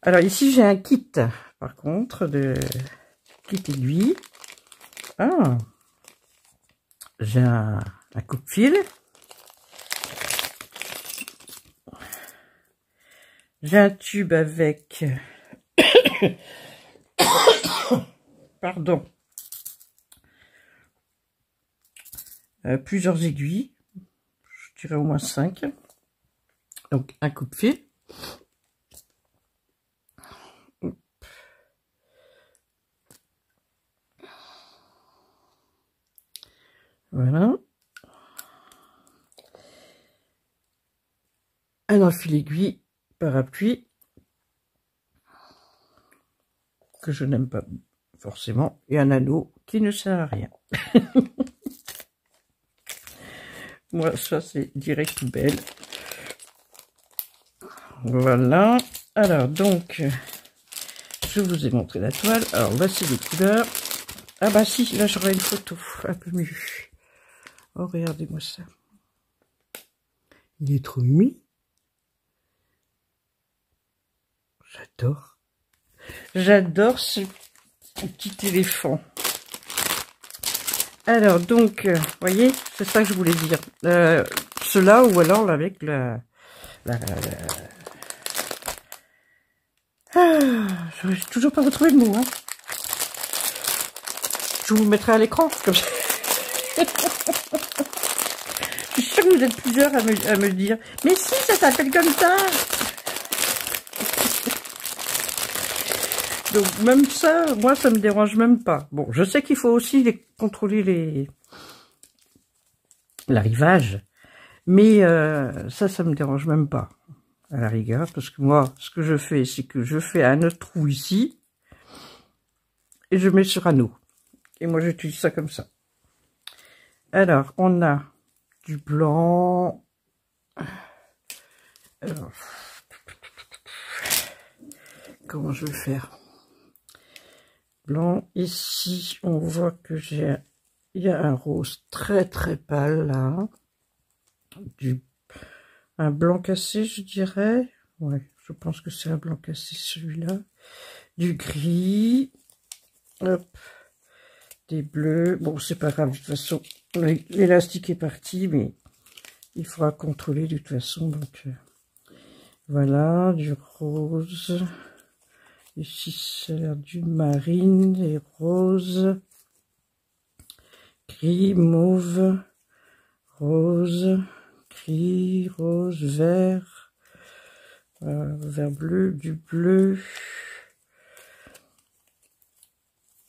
Alors ici, j'ai un kit, par contre, de kit aiguille. Ah, j'ai un coupe-fil. J'ai un tube avec... Pardon. Plusieurs aiguilles. Je dirais au moins 5. Donc, un coupe-fil. Voilà. Un enfil aiguille parapluie que je n'aime pas forcément, et un anneau qui ne sert à rien. Moi, ça c'est direct poubelle. Voilà. Alors donc, je vous ai montré la toile. Alors voici les couleurs. Ah bah si, là j'aurai une photo un peu mieux. Oh, regardez-moi ça. Il est trop humide. J'adore. J'adore ce petit éléphant. Alors, donc, voyez, c'est ça que je voulais dire. Cela, ou alors avec Ah, je n'ai toujours pas retrouvé le mot. Hein. Je vous le mettrai à l'écran, comme ça. Je suis sûre que vous êtes plusieurs à me le dire. Mais si, ça s'appelle comme ça. Donc même ça, moi ça me dérange même pas. Bon, je sais qu'il faut aussi contrôler l'arrivage, mais ça me dérange même pas à la rigueur, parce que moi, ce que je fais, c'est que je fais un autre trou ici et je mets sur anneau. Et moi j'utilise ça comme ça. Alors on a du blanc. Alors, comment je vais faire? Blanc. Ici, on voit que il y a un rose très très pâle là. Un blanc cassé, je dirais. Ouais, je pense que c'est un blanc cassé celui-là. Du gris. Hop. Des bleus. Bon, c'est pas grave, de toute façon, l'élastique est parti, mais il faudra contrôler de toute façon. Donc, voilà, du rose. Ici, ça a l'air d'une marine et rose, gris, mauve, rose, gris, rose, vert, vert bleu, du bleu,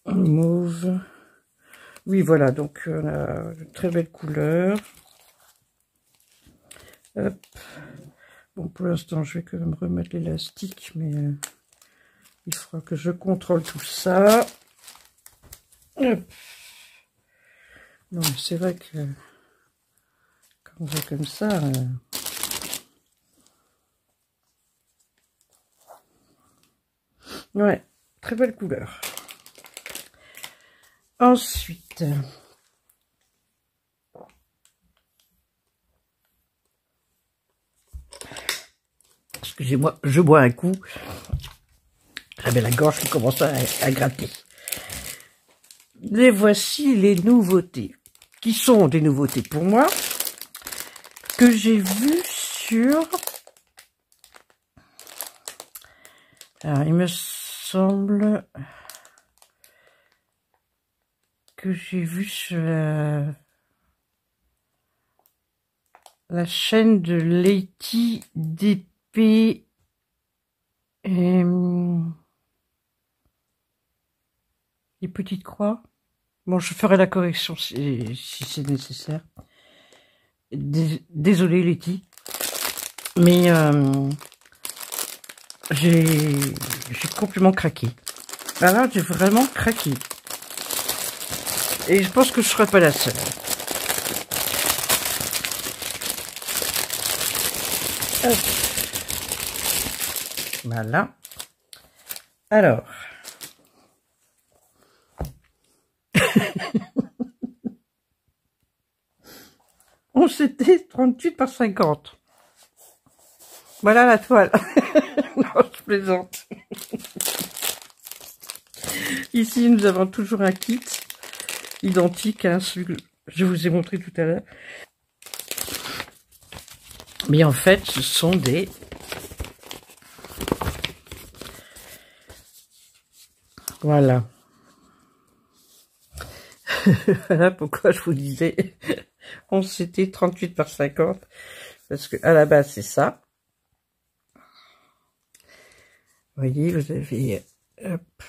mauve. Oui, voilà, donc on a de très belles couleurs. Hop. Bon, pour l'instant, je vais quand même remettre l'élastique, mais il faudra que je contrôle tout ça. Hop. Non, mais c'est vrai que quand on fait comme ça... ouais, très belle couleur. Ensuite... excusez-moi, je bois un coup. J'avais la gorge qui commence à gratter. Les voici les nouveautés, qui sont des nouveautés pour moi, que j'ai vues sur... alors, il me semble que j'ai vu sur la chaîne de Lady DP... les petites croix. Bon, je ferai la correction si c'est nécessaire. Désolée, Letty. Mais j'ai complètement craqué. Alors, j'ai vraiment craqué. Et je pense que je ne serai pas la seule. Hop. Voilà. Alors... on s'était 38 par 50. Voilà la toile. Non, je plaisante. Ici, nous avons toujours un kit identique à celui que je vous ai montré tout à l'heure. Mais en fait, ce sont des... voilà. Voilà pourquoi je vous disais... on s'était 38 par 50. Parce que à la base, c'est ça. Vous voyez, vous avez... hop,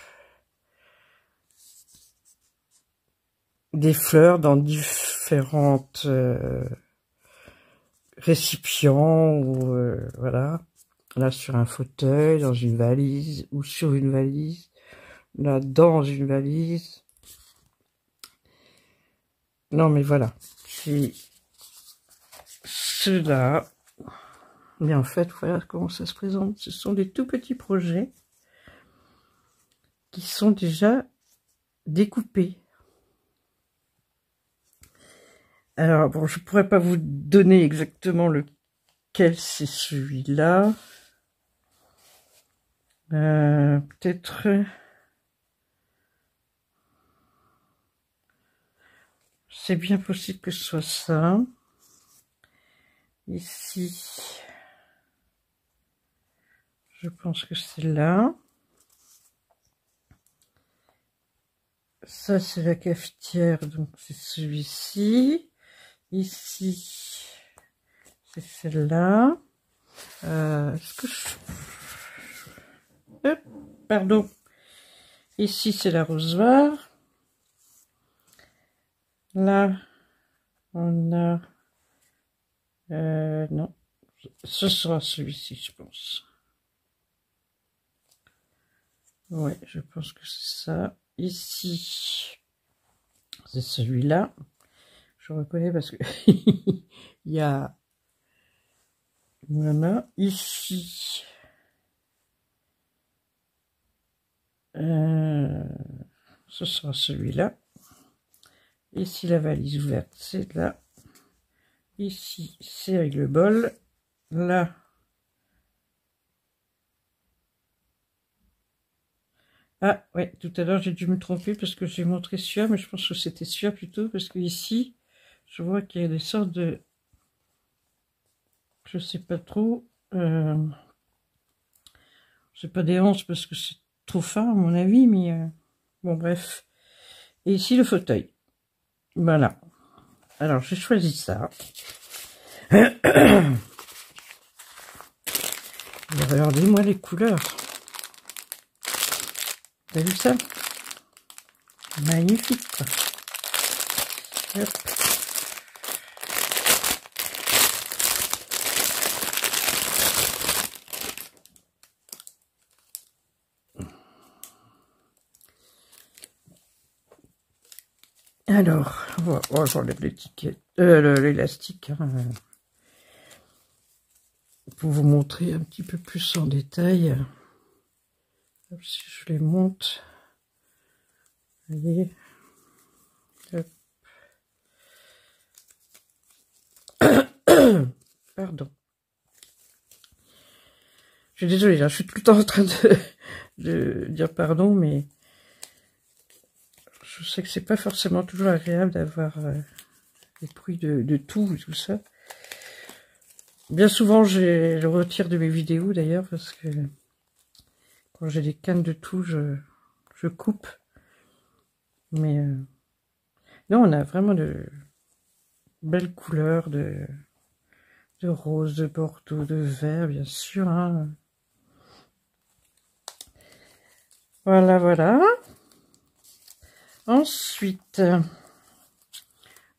des fleurs dans différentes récipients ou voilà. Là sur un fauteuil, dans une valise ou sur une valise. Là dans une valise. Non mais voilà, c'est cela. Mais en fait, voilà comment ça se présente. Ce sont des tout petits projets qui sont déjà découpés. Alors, bon, je pourrais pas vous donner exactement lequel c'est celui-là. Peut-être... c'est bien possible que ce soit ça. Ici, je pense que c'est là. Ça, c'est la cafetière, donc c'est celui-ci. Ici, c'est celle-là. Est-ce que je... pardon. Ici, c'est l'arrosoir. Là, on a... non. Ce sera celui-ci, je pense. Ouais, je pense que c'est ça. Ici, c'est celui-là. Je reconnais parce que il y a... voilà. Ici... ce sera celui-là. Ici, la valise ouverte, c'est là. Ici, c'est avec le bol. Là, ah, ouais, tout à l'heure, j'ai dû me tromper parce que j'ai montré celui-là, mais je pense que c'était celui-là plutôt, parce que ici, je vois qu'il y a des sortes de... je sais pas trop... c'est pas des hanches parce que c'est trop fin à mon avis, mais bon bref. Et ici le fauteuil. Voilà. Alors j'ai choisi ça. Regardez-moi les couleurs. Vous avez vu ça? Magnifique, quoi. Hop. Alors, oh, j'enlève l'étiquette, l'élastique, hein, pour vous montrer un petit peu plus en détail. Si je les monte, vous voyez. Hop. Pardon. Je suis désolée, là, je suis tout le temps en train de dire pardon, mais je sais que c'est pas forcément toujours agréable d'avoir les bruits de tout ça. Bien souvent, je le retire de mes vidéos d'ailleurs, parce que quand j'ai des cannes de tout, je coupe. Mais non, on a vraiment de belles couleurs, de rose, de bordeaux, de vert, bien sûr. Hein. Voilà, voilà. Ensuite,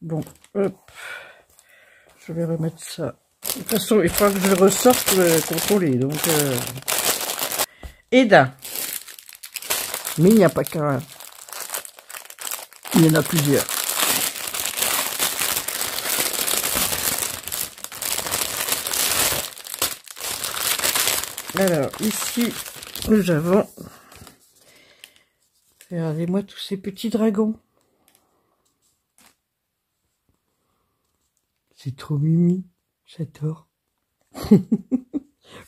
bon, hop, je vais remettre ça. De toute façon, il faudra que je le ressorte contrôler. Donc, Eda. Mais il n'y a pas qu'un. Il y en a plusieurs. Alors, ici, nous avons... Regardez-moi tous ces petits dragons. C'est trop mimi. J'adore.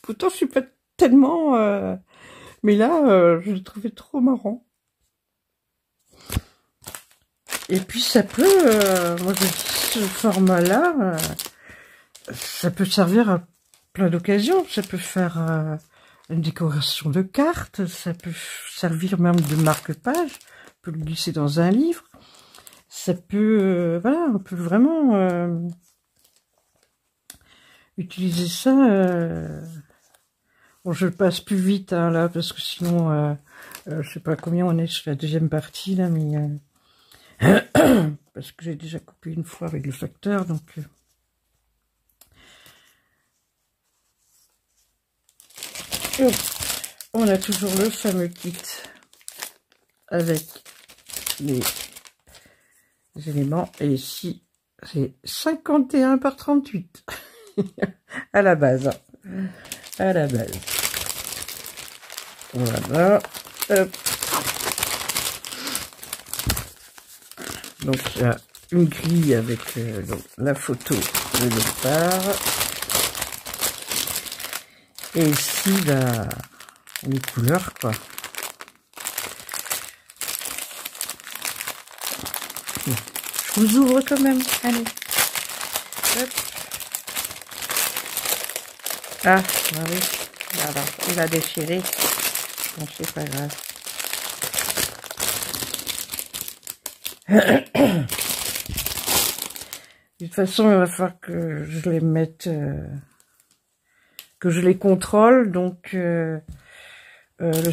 Pourtant, je suis pas tellement... Mais là, je le trouvais trop marrant. Et puis, ça peut... moi, ce format-là, ça peut servir à plein d'occasions. Ça peut faire une décoration de cartes. Ça peut servir même de marque-page. On peut le glisser dans un livre. Ça peut... voilà, on peut vraiment... utiliser ça. Bon, je passe plus vite hein, là parce que sinon, je sais pas combien on est sur la deuxième partie là, mais parce que j'ai déjà coupé une fois avec le facteur, donc. On a toujours le fameux kit avec les éléments et ici c'est 51 par 38 à la base. À la base. Voilà. Hop. Donc il y a une grille avec donc, la photo de départ. Et ici les couleurs quoi. Je vous ouvre quand même. Allez. Hop. Ah, oui. Alors, il va déchirer. Bon, c'est pas grave. De toute façon, il va falloir que je les mette, que je les contrôle. Donc, le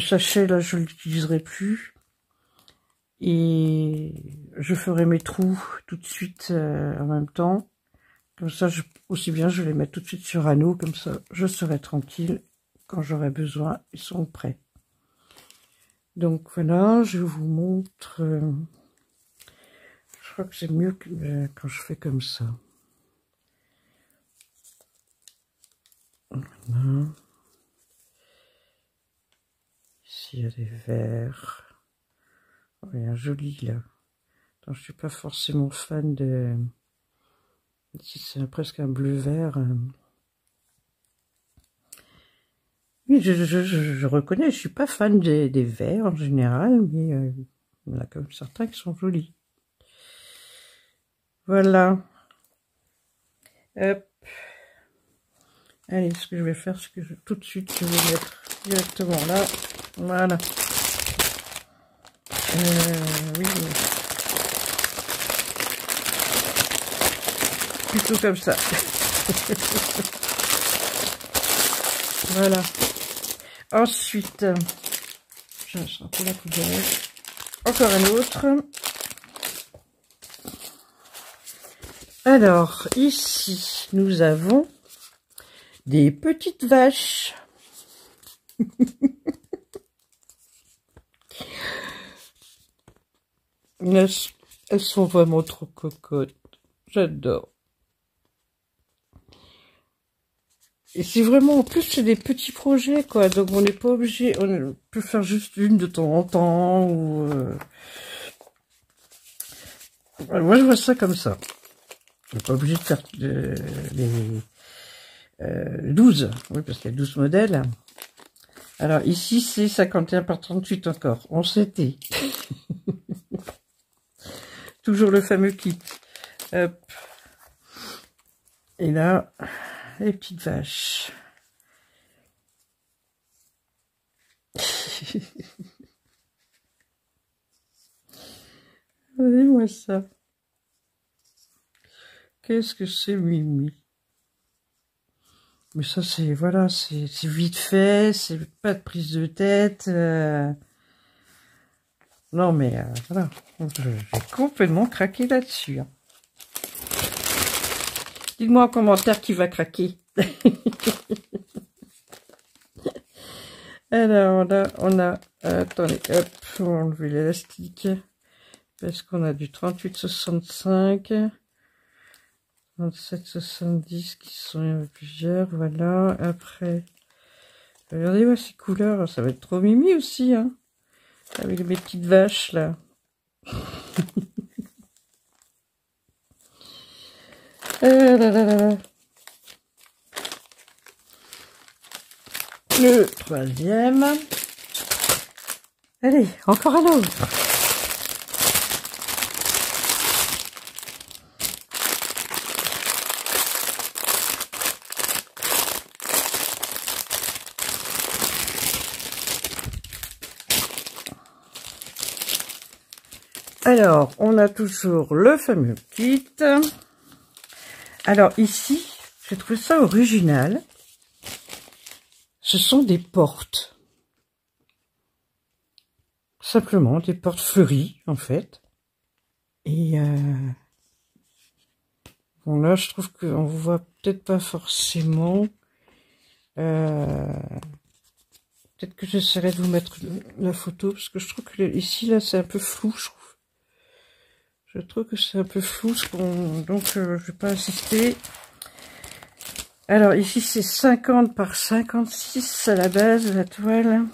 sachet, là, je l'utiliserai plus. Et je ferai mes trous tout de suite en même temps. Comme ça, aussi bien, je vais les mettre tout de suite sur anneau. Comme ça, je serai tranquille. Quand j'aurai besoin, ils seront prêts. Donc voilà, je vous montre. Je crois que c'est mieux que, quand je fais comme ça. Voilà. Ici, il y a des verts. Oh, il y a un joli là. Je ne suis pas forcément fan de... Ici, c'est presque un bleu-vert. Oui, je reconnais, je suis pas fan des verts en général, mais il y en a quand même certains qui sont jolis. Voilà. Hop. Allez, ce que je vais faire, c'est que tout de suite, je vais mettre directement là. Voilà. Oui, plutôt comme ça. Voilà. Ensuite, je sors la poubelle. Encore un autre. Alors, ici, nous avons des petites vaches. Elles sont vraiment trop cocottes. J'adore. Et c'est vraiment, en plus, c'est des petits projets, quoi. Donc, on n'est pas obligé, on peut faire juste une de temps en temps, ou... Moi, je vois ça comme ça. On n'est pas obligé de faire les 12. Oui, parce qu'il y a 12 modèles. Alors, ici, c'est 51 par 38 encore. On s'était. Toujours le fameux kit. Hop. Et là, les petites vaches. Regardez-moi ça. Qu'est-ce que c'est Mimi? Mais ça, c'est, voilà, c'est vite fait, c'est pas de prise de tête. Non, mais voilà, j'ai complètement craqué là-dessus. Hein. Dites-moi en commentaire qui va craquer. Alors là, on a, attendez, hop, on va enlever l'élastique, parce qu'on a du 38,65, 27,70 qui sont plusieurs, voilà. Après, regardez-moi ces couleurs, ça va être trop mimi aussi, hein, avec mes petites vaches là. Là, là, là. Le troisième. Allez, encore un autre. Alors, on a toujours le fameux kit. Alors ici, j'ai trouvé ça original. Ce sont des portes. Simplement, des portes fleuries, en fait. Et bon, là, je trouve qu'on voit peut-être pas forcément. Peut-être que j'essaierai de vous mettre la photo, parce que je trouve que ici, là, c'est un peu flou, je trouve. Je trouve que c'est un peu flou, donc je vais pas insister. Alors, ici, c'est 50 par 56 à la base, la toile.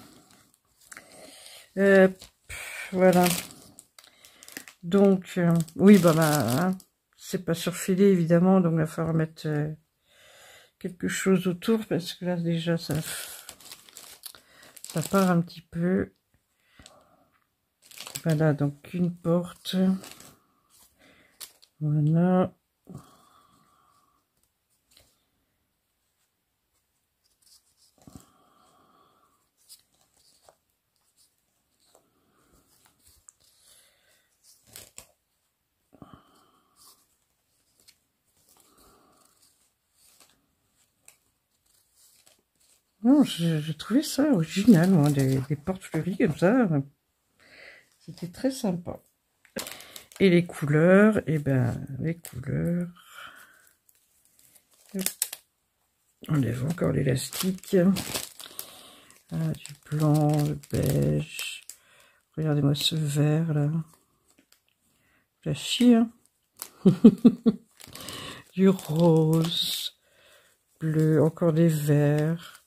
Voilà. Donc, oui, hein, c'est pas surfilé, évidemment, donc il va falloir mettre quelque chose autour, parce que là, déjà, ça part un petit peu. Voilà, donc une porte. Voilà. Non, j'ai trouvé ça original, moi, des portes fleuries comme ça. C'était très sympa. Et les couleurs, et ben, les couleurs. On enlève encore l'élastique. Ah, du blanc, le beige. Regardez-moi ce vert là. La chie, hein. Du rose, bleu, encore des verts.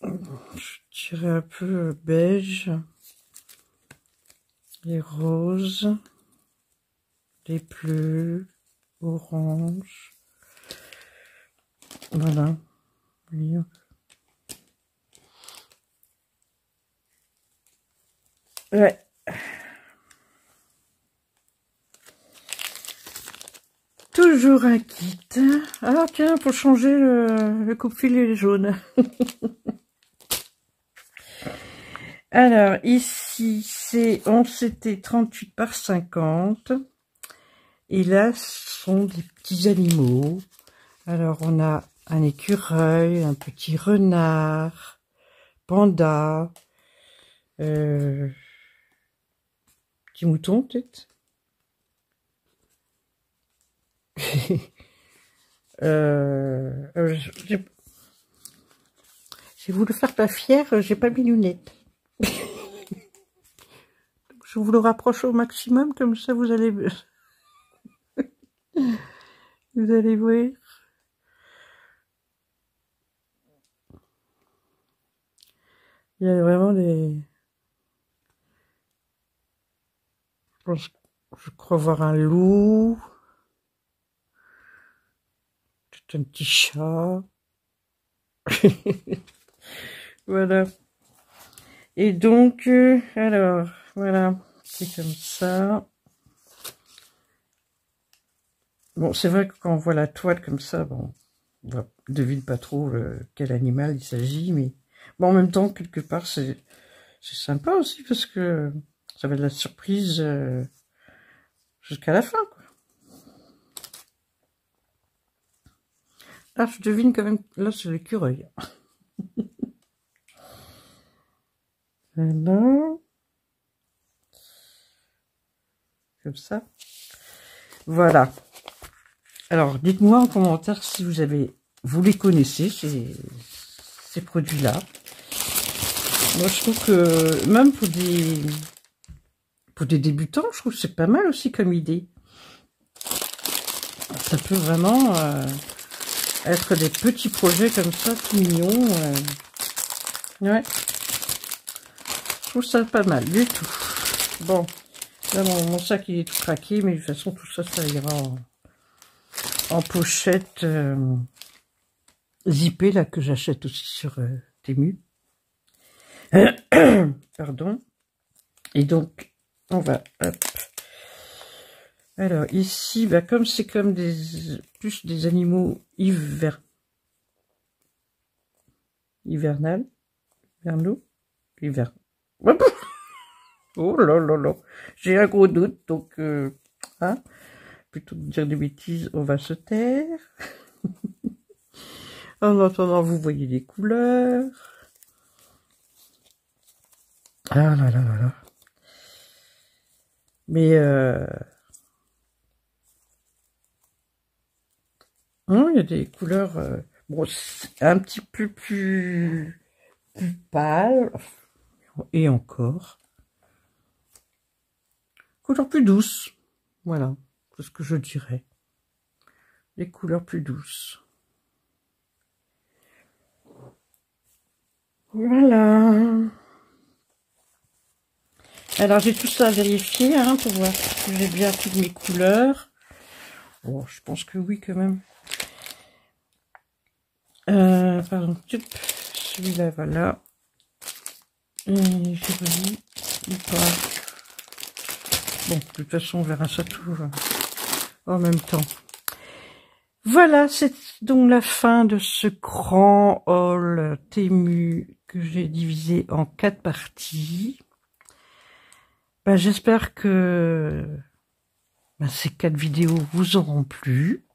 Je dirais un peu beige. Les roses, les bleus, orange. Voilà. Ouais. Toujours un kit. Ah tiens, pour changer le coupe-fil et les jaunes. Alors, ici, c'est 11 CT 38 par 50. Et là, ce sont des petits animaux. Alors, on a un écureuil, un petit renard, panda, petit mouton, peut-être. J'ai voulu faire pas fière, j'ai pas mis lunettes. Je vous le rapproche au maximum, comme ça vous allez vous allez voir. Il y a vraiment des... Je crois voir un loup. C'est un petit chat. Voilà. Et donc, alors, voilà. C'est comme ça. Bon, c'est vrai que quand on voit la toile comme ça, bon, on devine pas trop quel animal il s'agit, mais bon, en même temps, quelque part, c'est sympa aussi parce que ça va de la surprise jusqu'à la fin, quoi. Là, je devine quand même, là, c'est l'écureuil. Voilà. Comme ça. Voilà. Alors, dites-moi en commentaire si vous les connaissez, ces produits-là. Moi, je trouve que même pour des débutants, je trouve que c'est pas mal aussi comme idée. Ça peut vraiment être des petits projets comme ça, tout mignons. Ouais. Je trouve ça pas mal du tout. Bon, là, mon sac, il est tout craqué, mais de toute façon, tout ça, ça ira en pochette zippée, là, que j'achète aussi sur Temu. Pardon. Et donc, on va... Hop. Alors, ici, bah, comme c'est comme plus des animaux hivernaux. Oh là là là. J'ai un gros doute, donc... hein, plutôt que de dire des bêtises, on va se taire. En attendant, vous voyez les couleurs. Ah là là là là. Mais non, il y a des couleurs bon, un petit peu plus pâles. Et encore. Couleurs plus douces. Voilà, c'est ce que je dirais. Les couleurs plus douces. Voilà. Alors, j'ai tout ça à vérifier, hein, pour voir si j'ai bien toutes mes couleurs. Bon, je pense que oui, quand même. Pardon, celui-là, voilà. Et j'ai remis ou pas. Bon, de toute façon, on verra ça tout en même temps. Voilà, c'est donc la fin de ce grand haul Temu que j'ai divisé en 4 parties. Ben, j'espère que ces 4 vidéos vous auront plu.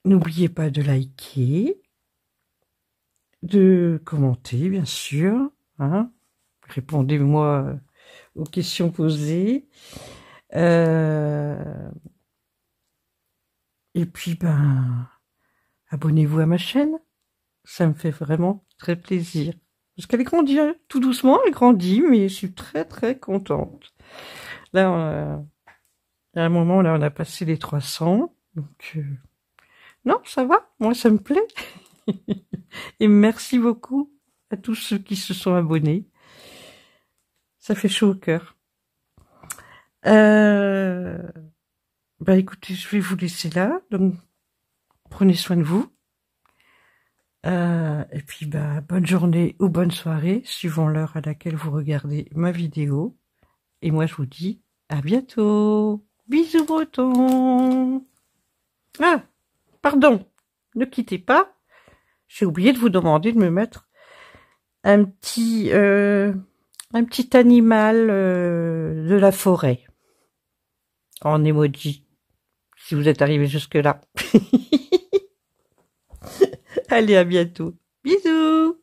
N'oubliez pas de liker, de commenter, bien sûr. Hein. Répondez-moi aux questions posées. Et puis, ben, abonnez-vous à ma chaîne. Ça me fait vraiment très plaisir. Parce qu'elle grandit tout doucement, elle grandit, mais je suis très très contente. Là, il y a un moment, là, on a passé les 300. Donc, non, ça va, moi ça me plaît. Et merci beaucoup à tous ceux qui se sont abonnés. Ça fait chaud au cœur. Bah écoutez, je vais vous laisser là. Donc, prenez soin de vous. Et puis, bah, bonne journée ou bonne soirée, suivant l'heure à laquelle vous regardez ma vidéo. Et moi, je vous dis à bientôt. Bisous bretons. Ah, pardon, ne quittez pas. J'ai oublié de vous demander de me mettre un petit animal de la forêt en emoji, si vous êtes arrivé jusque-là. Allez, à bientôt. Bisous.